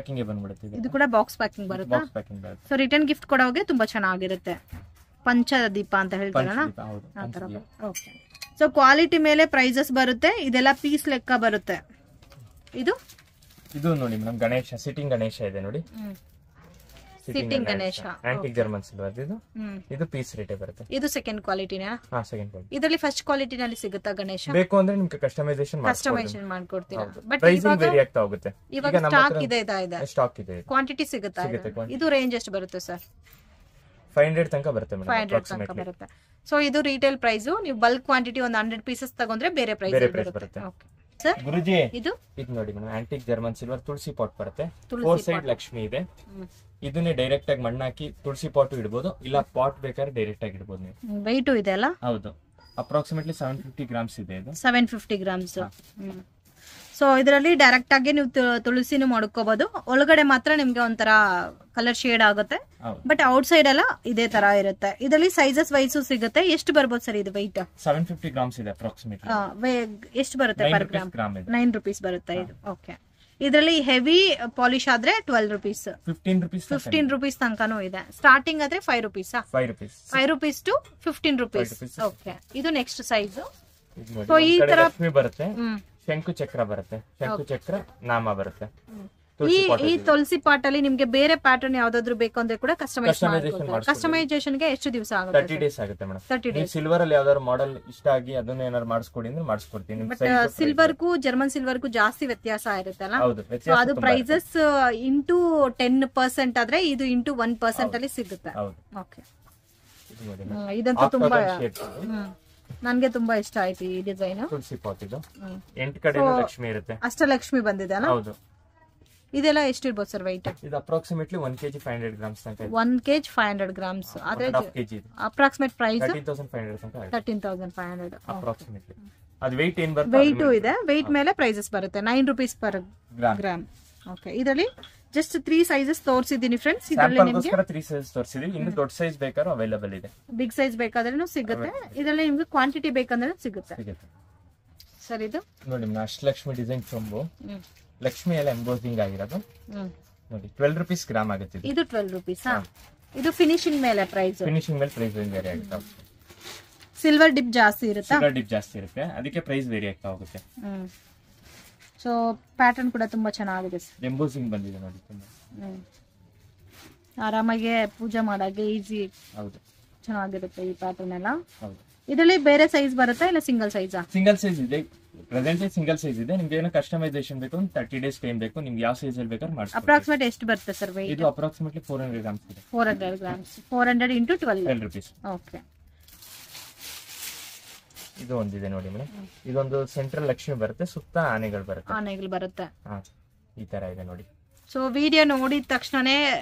ಇದು ಕೂಡ ಬಾಕ್ಸ್ ಪ್ಯಾಕಿಂಗ್ ಬರುತ್ತೆ. ಸೊ ರಿಟರ್ನ್ ಗಿಫ್ಟ್ ಕೊಡೋಗೆ ತುಂಬಾ ಚೆನ್ನಾಗಿರುತ್ತೆ. ಪಂಚದೀಪ ಅಂತ ಹೇಳ್ತಾರಲ್ಲ ಆ ತರ. ಓಕೆ, ಸೊ ಕ್ವಾಲಿಟಿ ಮೇಲೆ ಪ್ರೈಸಸ್ ಬರುತ್ತೆ. ಇದೆಲ್ಲ ಪೀಸ್ ಲೆಕ್ಕ ಬರುತ್ತೆ. ಇದು ನೋಡಿ ಮೇಡಮ್, ಗಣೇಶ ಸಿಟ್ಟಿಂಗ್ ಗಣೇಶ ಇದೆ ನೋಡಿ. Sitting Ganesha antique German silver. ಇದು ಪೀಸ್ ರೇಟ್ ಬರುತ್ತೆ. ಇದು ಸೆಕೆಂಡ್ ಕ್ವಾಲಿಟಿನಾ? Second quality. ಇದರಲ್ಲಿ ಫಸ್ಟ್ ಕ್ವಾಲಿಟಿನಲ್ಲಿ ಸಿಗುತ್ತಾ ಗಣೇಶ? ಬೇಕು ಅಂದ್ರೆ ನಿಮ್ಗೆ ಕಸ್ಟಮೈಸೇಷನ್ ಮಾಡ್ಕೊಡ್ತೀರಾ. ಬಟ್ ಪ್ರೈಸಿಂಗ್ ವೇರಿ ಆಗ್ತಾ ಹೋಗುತ್ತೆ. ಇವಾಗ ಸ್ಟಾಕ್ ಇದೆ. ಸ್ಟಾಕ್ ಇದೆ. ಕ್ವಾಂಟಿಟಿ ಸಿಗುತ್ತಾ? ಇದು ರೇಂಜ್ ಎಷ್ಟು ಬರುತ್ತೆ ಸರ್? 500 ತನಕ ಬರುತ್ತೆ ಮೇಡಂ. 500 ತನಕ ಬರುತ್ತೆ. ಸೊ ಇದು ರಿಟೇಲ್ ಪ್ರೈಸ್. ನೀವು ಬಲ್ಕ್ ಕ್ವಾಂಟಿಟಿ ಒಂದು 100 ಪೀಸಸ್ ತಗೊಂಡ್ರೆ ಬೇರೆ ಪ್ರೈಸ್ ಬರುತ್ತೆ. ಓಕೆ ಸರ್, ಗುರುಜಿ ಇದು ನೋಡಿ ಮೇಡಂ, ಆಂಟಿಕ್ ಜರ್ಮನ್ ಸಿಲ್ವರ್ ತುಳಸಿ ಪಾಟ್ ಬರುತ್ತೆ. 4 ಸೈಡ್ ಲಕ್ಷ್ಮಿ ಇದೆ. ಇದನ್ನೇ ಡೈರೆಕ್ಟ್ ಆಗಿ ಮಣ್ಣಾಕಿ ತುಳಸಿ ಪಾಟ್ ಇಡಬಹುದು, ಇಲ್ಲ ಪಾಟ್ ಬೇಕಾದ್ರೆ ಡೈರೆಕ್ಟ್ ಆಗಿ ಇಡಬಹುದು ನೀವು. weight ಇದೆ ಅಲ್ಲ? ಹೌದು, ಅಪ್ರಾಕ್ಸಿಮೇಟ್ಲಿ 750 grams ಇದೆ ಇದು. 750 grams. ಸೊ ಇದರಲ್ಲಿ ಡೈರೆಕ್ಟ್ ಆಗಿ ನೀವು ತುಳಸಿನೂ ಮಾಡ್ಕೋಬಹುದು. ಒಳಗಡೆ ಮಾತ್ರ ನಿಮ್ಗೆ ಒಂಥರ ಕಲರ್ ಶೇಡ್ ಆಗುತ್ತೆ, ಬಟ್ ಔಟ್ ಸೈಡ್ ಎಲ್ಲ ಇದೇ ತರ ಇರುತ್ತೆ. ಇದರಲ್ಲಿ ಸೈಜಸ್ ವೈಸ್ ಸಿಗುತ್ತೆ. ಎಷ್ಟು ಬರ್ಬೋದು ಸರ್ ಇದು weight? 750 grams ಇದೆ ಅಪ್ರಾಕ್ಸಿಮೇಟ್ಲಿ. ಎಷ್ಟು ಬರುತ್ತೆ ಪರ್ ಗ್ರಾಮ್? 9 rupees ಬರುತ್ತೆ ಇದು. ಓಕೆ, ಇದರಲ್ಲಿ ಹೆವಿ ಪಾಲಿಶ್ ಆದ್ರೆ 12 rupees, 15 rupees ತನಕನೂ ಇದೆ. ಸ್ಟಾರ್ಟಿಂಗ್ ಆದ್ರೆ 5 rupees. 5 rupees to 15 rupees. Okay, ಇದು ನೆಕ್ಸ್ಟ್ ಸೈಜ್. ಸೊ ಈ ತರ ಬರುತ್ತೆ. ಶಂಕು ಚಕ್ರ ಬರುತ್ತೆ, ಶಂಕು ಚಕ್ರ ನಾಮ ಬರುತ್ತೆ. ಈ ತುಳಸಿ ಪಾಟ್ ಅಲ್ಲಿ ನಿಮ್ಗೆ ಬೇರೆ ಪ್ಯಾಟರ್ನ್ ಯಾವ್ದಾದ್ರು ಬೇಕು ಅಂದ್ರೆ ಕೂಡ ಕಸ್ಟಮೈಸೇಷನ್ ಗೆ ಎಷ್ಟು ದಿವಸ ಆಗುತ್ತೆ? 30 days ಆಗುತ್ತೆ ಮೇಡಂ. 30 days. ಸಿಲ್ವರ್ ಅಲ್ಲಿ ಯಾವ್ದಾದ್ರು ಮಾಡೆಲ್ ಇಷ್ಟ ಆಗಿ ಅದನ್ನ ಏನಾದ್ರು ಮಾಡಿಸ್ಕೊಡಿ ಅಂದ್ರೆ ಮಾಡಿಸ್ಕೊಡ್ತೀನಿ. ಬಟ್ ಸಿಲ್ವರ್ ಗೂ ಜರ್ಮನ್ ಸಿಲ್ವರ್ ಗೂ ಜಾಸ್ತಿ ವ್ಯತ್ಯಾಸ ಇರುತ್ತಲ್ಲ. ಸೊ ಅದು ಪ್ರೈಸಸ್ ಇಂಟು 10% ಆದ್ರೆ ಇದು ಇಂಟು 1% ಅಲ್ಲಿ ಸಿಗುತ್ತೆ. ಓಕೆ, ಇದಂತೂ ತುಂಬಾ ನನ್ಗೆ ತುಂಬಾ ಇಷ್ಟ ಆಯ್ತು ಈ ಡಿಸೈನ್. ತುಳಸಿ ಪಾಟ್ ಇದು 8 ಕಡೆ ಲಕ್ಷ್ಮಿ ಇರುತ್ತೆ. ಅಷ್ಟಲಕ್ಷ್ಮಿ ಬಂದಿದೆ ಅಲ್ಲ? ಹೌದು. ಇದೆಲ್ಲ ಎಷ್ಟಿರ್ಬೋದು ಸರ್ weight? ಇದು ಅಪ್ರಾಕ್ಸಿಮೇಟ್ಲಿ 1 kg 500 grams ತನಕ ಇದೆ. 1 kg 500 grams. ಆದ್ರೆ ಅಪ್ರಾಕ್ಸಿಮೇಟ್ ಪ್ರೈಸ್ 13,500 ತನಕ ಇದೆ. 13,500 ಅಪ್ರಾಕ್ಸಿಮೇಟ್ಲಿ. ಅದು weight ಏನ್ ಬರುತ್ತೆ? weight ಇದೆ. weight ಮೇಲೆ ಪ್ರೈಸಸ್ ಬರುತ್ತೆ. 9 rupees per gram. ಓಕೆ, ಇದರಲ್ಲಿ ಜಸ್ಟ್ 3 sizes ತೋರಿಸಿದೀನಿ ಫ್ರೆಂಡ್ಸ್. ಇದರಲ್ಲಿ ನಿಮಗೆ 3 sizes ತೋರಿಸಿದೀನಿ. ಇನ್ನು ದೊಡ್ಡ ಸೈಜ್ ಬೇಕಾದ್ರೆ ಅವೈಲೇಬಲ್ ಇದೆ. ಬಿಗ್ ಸೈಜ್ ಬೇಕಾದ್ರೂ ಸಿಗುತ್ತೆ. ಇದರಲ್ಲಿ ನಿಮಗೆ ಕ್ವಾಂಟಿಟಿ ಬೇಕಂದ್ರೆ ಸಿಗುತ್ತೆ ಸರ್. ಇದು ನೋಡಿ ಅಷ್ಟಲಕ್ಷ್ಮಿ ಡಿಸೈನ್ ಚೊಂಬು, ಲಕ್ಷ್ಮಿ ಎಲ್ಲ ಎಂಬೋಸಿಂಗ್ ಆಗಿರೋದು ನೋಡಿ. 12 rupees ಗ್ರಾಮ್ ಆಗುತ್ತೆ ಇದು. 12 rupees. ಇದು ಫಿನಿಶಿಂಗ್ ಮೇಲೆ ಪ್ರೈಸ್. ಫಿನಿಶಿಂಗ್ ಮೇಲೆ ಪ್ರೈಸ್ ವೇರಿ ಆಗುತ್ತೆ. ಸಿಲ್ವರ್ ಡಿಪ್ ಜಾಸ್ತಿ ಇರುತ್ತೆ. ಸಿಲ್ವರ್ ಡಿಪ್ ಜಾಸ್ತಿ ಇರುತ್ತೆ, ಅದಕ್ಕೆ ಪ್ರೈಸ್ ವೇರಿ ಆಗ್ತಾ ಹೋಗುತ್ತೆ. ಸೊ ಪ್ಯಾಟರ್ನ್ ಕೂಡ ತುಂಬಾ ಚೆನ್ನಾಗಿದೆ. ಎಂಬೋಸಿಂಗ್ ಬಂದಿದೆ ನೋಡಿ. ತುಂಬಾ ಆರಾಮಾಗಿ ಪೂಜೆ ಮಾಡಾಗೆ ಈಸಿ. ಹೌದು, ಚೆನ್ನಾಗಿರುತ್ತೆ ಈ ಪ್ಯಾಟರ್ನ್ ಎಲ್ಲ. ಹೌದು. ಇದರಲ್ಲಿ ಬೇರೆ ಸೈಜ್ ಬರುತ್ತಾ ಇಲ್ಲ ಸಿಂಗಲ್ ಸೈಜ್? ಸಿಂಗಲ್ ಸೈಜ್ ಇದೆ. ಪ್ರೆಸೆಂಟ್ಲಿ ಸಿಂಗಲ್ ಸೈಜ್ ಇದೆ. ನಿಮ್ಗೆ ಏನೋ ಕಸ್ಟಮೈಸೇಷನ್ ಬೇಕು 30 days ಟೈಮ್ ಬೇಕು. ನಿಮ್ಗೆ ಯಾವ ಸೈಜ್ ಅಲ್ಲಿ ಬೇಕಾದ್ರೆ ಮಾಡ್ತೀವಿ. ಅಪ್ರಾಕ್ಸಿಮೇಟ್ ಎಷ್ಟು ಬರುತ್ತೆ ಸರ್ weight? ಇದು ಅಪ್ರಾಕ್ಸಿಮೇಟ್ಲಿ 400 grams ಇದೆ. 400 grams. 400 into 12 rupees. ಓಕೆ, ಇದು ಒಂದಿದೆ ನೋಡಿ ಮೇಡಮ್. ಇದೊಂದು ಸೆಂಟ್ರಲ್ ಲಕ್ಷ್ಮಿ ಬರುತ್ತೆ, ಸುತ್ತ ಆನೆಗಳು ಬರುತ್ತೆ. ಈ ತರ ಇದೆ ನೋಡಿ. ಸೊ ವಿಡಿಯೋ ನೋಡಿದ ತಕ್ಷಣನೇ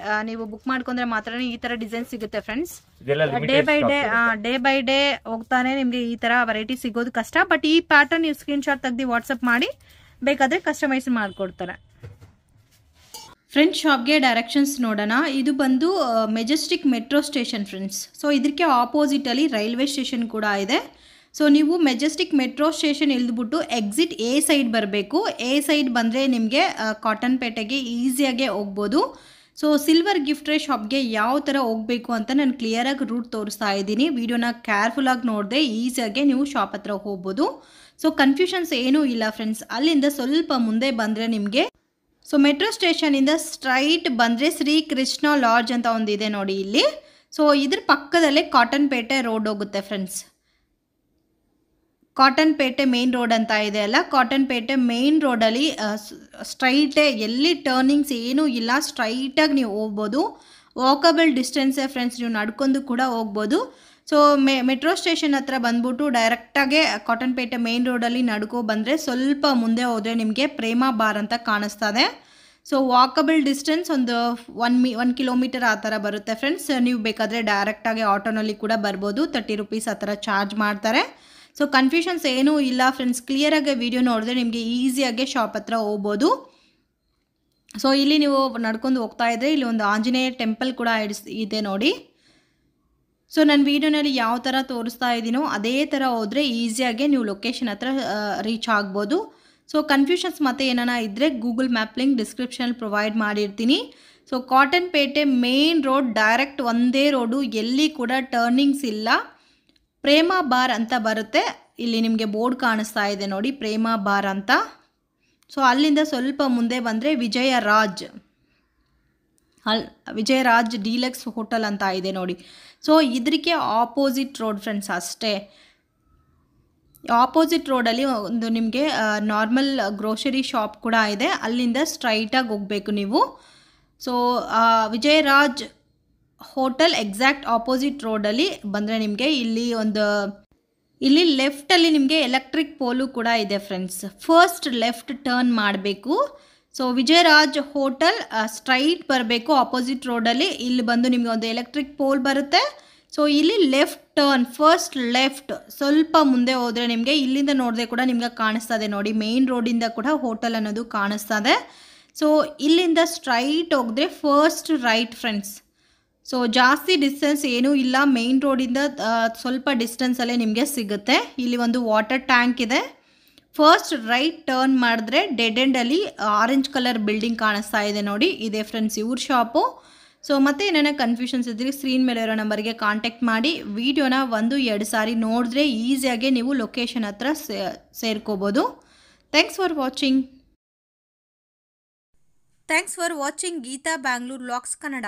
ನೀವು ಬುಕ್ ಮಾಡ್ಕೊಂಡ್ರೆ ಮಾತ್ರ ಈ ತರ ಡಿಸೈನ್ ಸಿಗುತ್ತೆ ಫ್ರೆಂಡ್ಸ್. ಡೇ ಬೈ ಡೇ ಹೋಗ್ತಾನೆ ನಿಮ್ಗೆ ಈ ತರ ವೆರೈಟಿ ಸಿಗೋದು ಕಷ್ಟ. ಬಟ್ ಈ ಪ್ಯಾಟರ್ನ್ ನೀವು ಸ್ಕ್ರೀನ್ ಶಾಟ್ ತೆಗೆದು ವಾಟ್ಸ್ಆಪ್ ಮಾಡಿ ಬೇಕಾದ್ರೆ ಕಸ್ಟಮೈಸ್ ಮಾಡ್ಕೊಡ್ತಾರೆ. ಫ್ರೆಂಡ್ಸ್, ಶಾಪ್ಗೆ ಡೈರೆಕ್ಷನ್ಸ್ ನೋಡೋಣ. ಇದು ಬಂದು Majestic metro station friends. So ಇದಕ್ಕೆ ಆಪೋಸಿಟ್ ಅಲ್ಲಿ ರೈಲ್ವೆ ಸ್ಟೇಷನ್ ಕೂಡ ಇದೆ. ಸೊ ನೀವು ಮೆಜೆಸ್ಟಿಕ್ ಮೆಟ್ರೋ ಸ್ಟೇಷನ್ ಇಳಿದ್ಬಿಟ್ಟು ಎಕ್ಸಿಟ್ ಎ ಸೈಡ್ ಬರಬೇಕು. ಎ ಸೈಡ್ ಬಂದರೆ ನಿಮಗೆ ಕಾಟನ್ ಪೇಟೆಗೆ ಈಸಿಯಾಗೆ ಹೋಗ್ಬೋದು. ಸೊ ಸಿಲ್ವರ್ ಗಿಫ್ಟ್ರಿ ಶಾಪ್ಗೆ ಯಾವ ಥರ ಹೋಗಬೇಕು ಅಂತ ನಾನು ಕ್ಲಿಯರಾಗಿ ರೂಟ್ ತೋರಿಸ್ತಾ ಇದ್ದೀನಿ. ವಿಡಿಯೋನ ಕೇರ್ಫುಲ್ಲಾಗಿ ನೋಡಿದೆ ಈಸಿಯಾಗೆ ನೀವು ಶಾಪ್ ಹತ್ರ ಹೋಗ್ಬೋದು. ಸೊ ಕನ್ಫ್ಯೂಷನ್ಸ್ ಏನೂ ಇಲ್ಲ ಫ್ರೆಂಡ್ಸ್. ಅಲ್ಲಿಂದ ಸ್ವಲ್ಪ ಮುಂದೆ ಬಂದರೆ ನಿಮಗೆ ಸೊ ಮೆಟ್ರೋ ಸ್ಟೇಷನಿಂದ ಸ್ಟ್ರೈಟ್ ಬಂದರೆ ಶ್ರೀ ಕೃಷ್ಣ ಲಾಡ್ಜ್ ಅಂತ ಒಂದಿದೆ ನೋಡಿ ಇಲ್ಲಿ. ಸೊ ಇದ್ರ ಪಕ್ಕದಲ್ಲೇ ಕಾಟನ್ ಪೇಟೆ ರೋಡ್ ಹೋಗುತ್ತೆ ಫ್ರೆಂಡ್ಸ್. ಕಾಟನ್ ಪೇಟೆ ಮೇನ್ ರೋಡ್ ಅಂತ ಇದೆ ಅಲ್ಲ, ಕಾಟನ್ ಪೇಟೆ ಮೇನ್ ರೋಡಲ್ಲಿ ಸ್ಟ್ರೈಟೇ, ಎಲ್ಲಿ ಟರ್ನಿಂಗ್ಸ್ ಏನೂ ಇಲ್ಲ, ಸ್ಟ್ರೈಟಾಗಿ ನೀವು ಹೋಗ್ಬೋದು. ವಾಕಬಲ್ ಡಿಸ್ಟೆನ್ಸೇ ಫ್ರೆಂಡ್ಸ್, ನೀವು ನಡ್ಕೊಂಡು ಕೂಡ ಹೋಗ್ಬೋದು. ಸೊ ಮೆಟ್ರೋ ಸ್ಟೇಷನ್ ಹತ್ರ ಬಂದ್ಬಿಟ್ಟು ಡೈರೆಕ್ಟಾಗೆ ಕಾಟನ್ ಪೇಟೆ ಮೇನ್ ರೋಡಲ್ಲಿ ನಡ್ಕೊ ಬಂದರೆ ಸ್ವಲ್ಪ ಮುಂದೆ ಹೋದರೆ ನಿಮಗೆ ಪ್ರೇಮ ಬಾರ್ ಅಂತ ಕಾಣಿಸ್ತದೆ. ಸೊ ವಾಕಬಲ್ ಡಿಸ್ಟೆನ್ಸ್ ಒಂದು 1 ಕಿಲೋಮೀಟರ್ ಆ ಥರ ಬರುತ್ತೆ ಫ್ರೆಂಡ್ಸ್. ನೀವು ಬೇಕಾದರೆ ಡೈರೆಕ್ಟಾಗಿ ಆಟೋನಲ್ಲಿ ಕೂಡ ಬರ್ಬೋದು. 30 ರೂಪೀಸ್ ಆ ಥರ ಚಾರ್ಜ್ ಮಾಡ್ತಾರೆ. ಸೊ ಕನ್ಫ್ಯೂಷನ್ಸ್ ಏನೂ ಇಲ್ಲ ಫ್ರೆಂಡ್ಸ್. ಕ್ಲಿಯರಾಗಿ ವಿಡಿಯೋ ನೋಡಿದ್ರೆ ನಿಮಗೆ ಈಸಿಯಾಗೆ ಶಾಪ್ ಹತ್ರ ಹೋಗ್ಬೋದು. ಸೊ ಇಲ್ಲಿ ನೀವು ನಡ್ಕೊಂಡು ಹೋಗ್ತಾ ಇದ್ದರೆ ಇಲ್ಲಿ ಒಂದು ಆಂಜನೇಯ ಟೆಂಪಲ್ ಕೂಡ ಇದೆ ನೋಡಿ. ಸೊ ನನ್ನ ವೀಡಿಯೋನಲ್ಲಿ ಯಾವ ಥರ ತೋರಿಸ್ತಾ ಇದ್ದೀನೋ ಅದೇ ಥರ ಹೋದರೆ ಈಸಿಯಾಗೆ ನೀವು ಲೊಕೇಶನ್ ಹತ್ರ ರೀಚ್ ಆಗ್ಬೋದು. ಸೊ ಕನ್ಫ್ಯೂಷನ್ಸ್ ಮತ್ತೆ ಏನಾನ ಇದ್ದರೆ ಗೂಗಲ್ ಮ್ಯಾಪ್ ಲಿಂಕ್ ಡಿಸ್ಕ್ರಿಪ್ಷನಲ್ಲಿ ಪ್ರೊವೈಡ್ ಮಾಡಿರ್ತೀನಿ. ಸೊ ಕಾಟನ್ ಪೇಟೆ ಮೇನ್ ರೋಡ್ ಡೈರೆಕ್ಟ್ ಒಂದೇ ರೋಡು, ಎಲ್ಲಿ ಕೂಡ ಟರ್ನಿಂಗ್ಸ್ ಇಲ್ಲ. ಪ್ರೇಮ ಬಾರ್ ಅಂತ ಬರುತ್ತೆ, ಇಲ್ಲಿ ನಿಮಗೆ ಬೋರ್ಡ್ ಕಾಣಿಸ್ತಾ ಇದೆ ನೋಡಿ ಪ್ರೇಮ ಬಾರ್ ಅಂತ. ಸೊ ಅಲ್ಲಿಂದ ಸ್ವಲ್ಪ ಮುಂದೆ ಬಂದರೆ ವಿಜಯರಾಜ್ ಡೀಲಕ್ಸ್ ಹೋಟೆಲ್ ಅಂತ ಇದೆ ನೋಡಿ. ಸೊ ಇದಕ್ಕೆ ಆಪೋಸಿಟ್ ರೋಡ್ ಫ್ರೆಂಡ್ಸ್ ಅಷ್ಟೇ. ಆಪೋಸಿಟ್ ರೋಡಲ್ಲಿ ಒಂದು ನಿಮಗೆ ನಾರ್ಮಲ್ ಗ್ರೋಸರಿ ಶಾಪ್ ಕೂಡ ಇದೆ, ಅಲ್ಲಿಂದ ಸ್ಟ್ರೈಟಾಗಿ ಹೋಗಬೇಕು ನೀವು. So Vijayraj hotel exact opposite ರೋಡಲ್ಲಿ ಬಂದರೆ ನಿಮಗೆ ಇಲ್ಲಿ ಲೆಫ್ಟಲ್ಲಿ ನಿಮಗೆ ಎಲೆಕ್ಟ್ರಿಕ್ ಪೋಲು ಕೂಡ ಇದೆ ಫ್ರೆಂಡ್ಸ್. ಫಸ್ಟ್ ಲೆಫ್ಟ್ ಟರ್ನ್ ಮಾಡಬೇಕು. ಸೊ ವಿಜಯರಾಜ್ ಹೋಟೆಲ್ ಸ್ಟ್ರೈಟ್ ಬರಬೇಕು ಆಪೋಸಿಟ್ ರೋಡಲ್ಲಿ. ಇಲ್ಲಿ ಬಂದು ನಿಮಗೆ ಒಂದು ಎಲೆಕ್ಟ್ರಿಕ್ ಪೋಲ್ ಬರುತ್ತೆ. ಸೊ ಇಲ್ಲಿ ಲೆಫ್ಟ್ ಟರ್ನ್, ಫಸ್ಟ್ ಲೆಫ್ಟ್. ಸ್ವಲ್ಪ ಮುಂದೆ ಹೋದರೆ ನಿಮಗೆ ಇಲ್ಲಿಂದ ನೋಡಿದ್ರೆ ಕೂಡ ನಿಮಗೆ ಕಾಣಿಸ್ತದೆ ನೋಡಿ, ಮೇನ್ ರೋಡಿಂದ ಕೂಡ ಹೋಟೆಲ್ ಅನ್ನೋದು ಕಾಣಿಸ್ತದೆ. ಸೊ ಇಲ್ಲಿಂದ ಸ್ಟ್ರೈಟ್ ಹೋಗಿದ್ರೆ ಫಸ್ಟ್ ರೈಟ್ ಫ್ರೆಂಡ್ಸ್. ಸೊ ಜಾಸ್ತಿ ಡಿಸ್ಟೆನ್ಸ್ ಏನೂ ಇಲ್ಲ, ಮೇನ್ ರೋಡಿಂದ ಸ್ವಲ್ಪ ಡಿಸ್ಟೆನ್ಸಲ್ಲೇ ನಿಮಗೆ ಸಿಗುತ್ತೆ. ಇಲ್ಲಿ ಒಂದು ವಾಟರ್ ಟ್ಯಾಂಕ್ ಇದೆ. ಫಸ್ಟ್ ರೈಟ್ ಟರ್ನ್ ಮಾಡಿದ್ರೆ ಡೆಡ್ ಎಂಡಲ್ಲಿ ಆರೆಂಜ್ ಕಲರ್ ಬಿಲ್ಡಿಂಗ್ ಕಾಣಿಸ್ತಾ ಇದೆ ನೋಡಿ, ಇದೆ ಫ್ರೆಂಡ್ಸ್ ಇವ್ರ ಶಾಪು. ಸೊ ಮತ್ತೆ ಏನೇನೋ ಕನ್ಫ್ಯೂಷನ್ಸ್ ಇದ್ದರೆ ಸ್ಕ್ರೀನ್ ಮೇಲೆ ಇರೋ ನಂಬರ್ಗೆ ಕಾಂಟ್ಯಾಕ್ಟ್ ಮಾಡಿ ವಿಡಿಯೋನ 1-2 ಸಾರಿ ನೋಡಿದ್ರೆ ಈಸಿಯಾಗೆ ನೀವು ಲೊಕೇಶನ್ ಹತ್ರ ಸೇರ್ಕೋಬೋದು. Thanks for watching Geetha Bangalore vlogs Kannada.